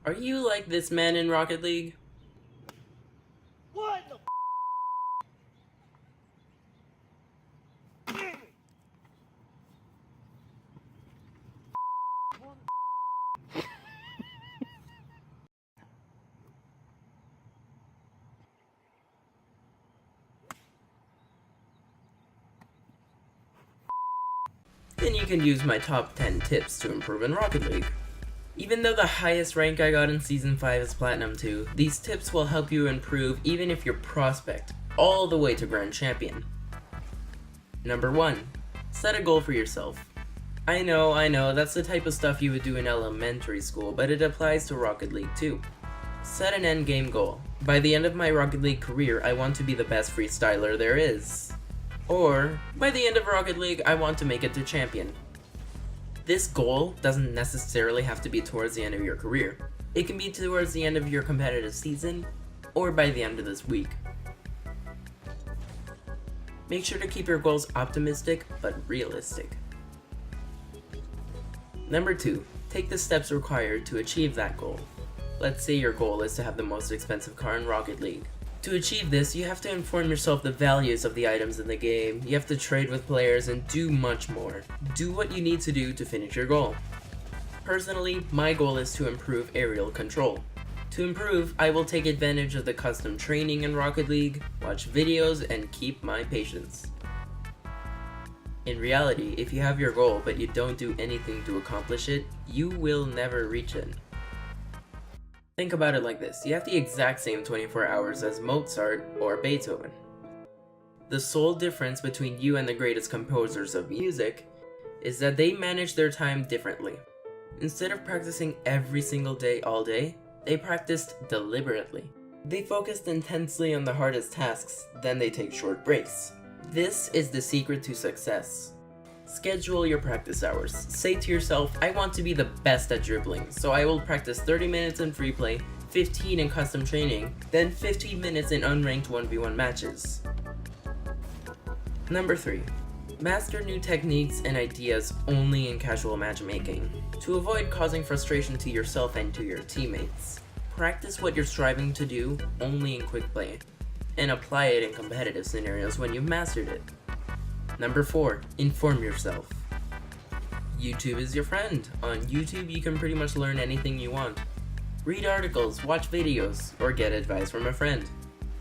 Are you like this man in Rocket League? What the Then you can use my top 10 tips to improve in Rocket League. Even though the highest rank I got in Season 5 is Platinum 2, these tips will help you improve even if you're Prospect, all the way to Grand Champion. Number 1. Set a goal for yourself. I know, that's the type of stuff you would do in elementary school, but it applies to Rocket League too. Set an endgame goal. By the end of my Rocket League career, I want to be the best freestyler there is. Or, by the end of Rocket League, I want to make it to champion. This goal doesn't necessarily have to be towards the end of your career. It can be towards the end of your competitive season, or by the end of this week. Make sure to keep your goals optimistic, but realistic. Number 2, take the steps required to achieve that goal. Let's say your goal is to have the most expensive car in Rocket League. To achieve this, you have to inform yourself the values of the items in the game, you have to trade with players, and do much more. Do what you need to do to finish your goal. Personally, my goal is to improve aerial control. To improve, I will take advantage of the custom training in Rocket League, watch videos, and keep my patience. In reality, if you have your goal but you don't do anything to accomplish it, you will never reach it. Think about it like this, you have the exact same 24 hours as Mozart or Beethoven. The sole difference between you and the greatest composers of music is that they manage their time differently. Instead of practicing every single day all day, they practiced deliberately. They focused intensely on the hardest tasks, then they take short breaks. This is the secret to success. Schedule your practice hours. Say to yourself, I want to be the best at dribbling, so I will practice 30 minutes in free play, 15 in custom training, then 15 minutes in unranked 1v1 matches. Number 3. Master new techniques and ideas only in casual matchmaking. To avoid causing frustration to yourself and to your teammates, practice what you're striving to do only in quick play, and apply it in competitive scenarios when you've mastered it. Number 4. Inform yourself. YouTube is your friend. On YouTube, you can pretty much learn anything you want. Read articles, watch videos, or get advice from a friend.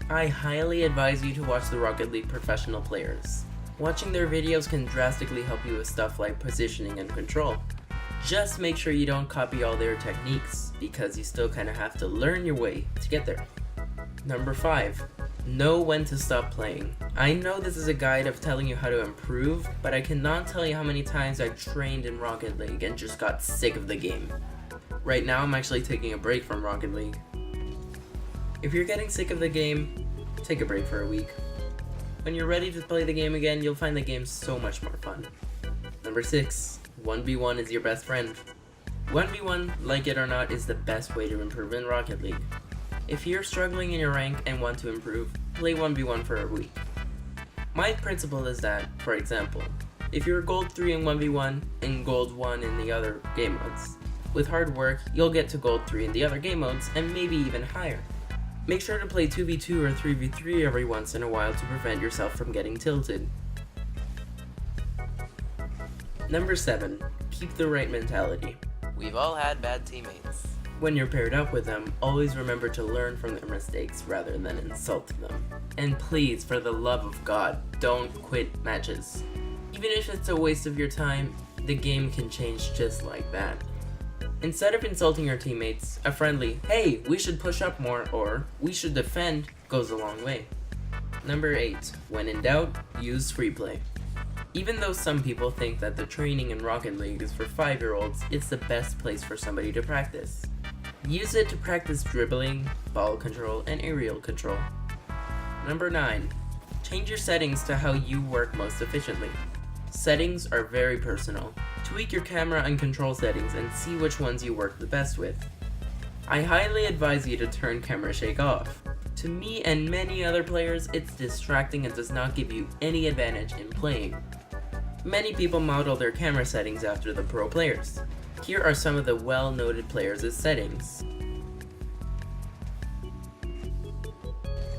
I highly advise you to watch the Rocket League professional players. Watching their videos can drastically help you with stuff like positioning and control. Just make sure you don't copy all their techniques, because you still kinda have to learn your way to get there. Number 5. Know when to stop playing. I know this is a guide of telling you how to improve, but I cannot tell you how many times I trained in Rocket League and just got sick of the game. Right now I'm actually taking a break from Rocket League. If you're getting sick of the game, take a break for a week. When you're ready to play the game again, you'll find the game so much more fun. Number 6. 1v1 is your best friend. 1v1, like it or not, is the best way to improve in Rocket League. If you're struggling in your rank and want to improve, play 1v1 for a week. My principle is that, for example, if you're gold 3 in 1v1 and gold 1 in the other game modes, with hard work, you'll get to gold 3 in the other game modes and maybe even higher. Make sure to play 2v2 or 3v3 every once in a while to prevent yourself from getting tilted. Number 7. Keep the right mentality. We've all had bad teammates. When you're paired up with them, always remember to learn from their mistakes rather than insult them. And please, for the love of God, don't quit matches. Even if it's a waste of your time, the game can change just like that. Instead of insulting your teammates, a friendly, hey, we should push up more, or we should defend, goes a long way. Number 8. When in doubt, use free play. Even though some people think that the training in Rocket League is for 5-year-olds, it's the best place for somebody to practice. Use it to practice dribbling, ball control, and aerial control. Number 9. Change your settings to how you work most efficiently. Settings are very personal. Tweak your camera and control settings and see which ones you work the best with. I highly advise you to turn camera shake off. To me and many other players, it's distracting and does not give you any advantage in playing. Many people model their camera settings after the pro players. Here are some of the well-noted players' settings.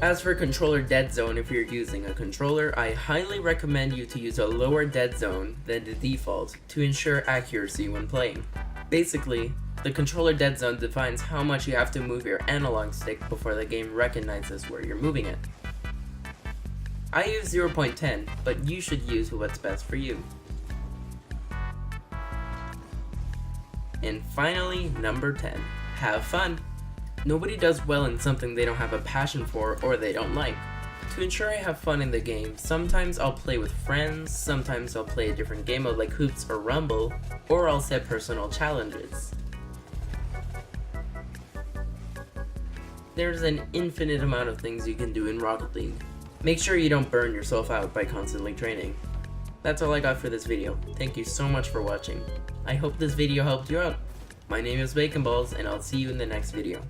As for controller dead zone, if you're using a controller, I highly recommend you to use a lower dead zone than the default to ensure accuracy when playing. Basically, the controller dead zone defines how much you have to move your analog stick before the game recognizes where you're moving it. I use 0.10, but you should use what's best for you. And finally, number 10, have fun. Nobody does well in something they don't have a passion for or they don't like. To ensure I have fun in the game, sometimes I'll play with friends, sometimes I'll play a different game mode like Hoops or Rumble, or I'll set personal challenges. There's an infinite amount of things you can do in Rocket League. Make sure you don't burn yourself out by constantly training. That's all I got for this video. Thank you so much for watching. I hope this video helped you out. My name is Bacon Balls, and I'll see you in the next video.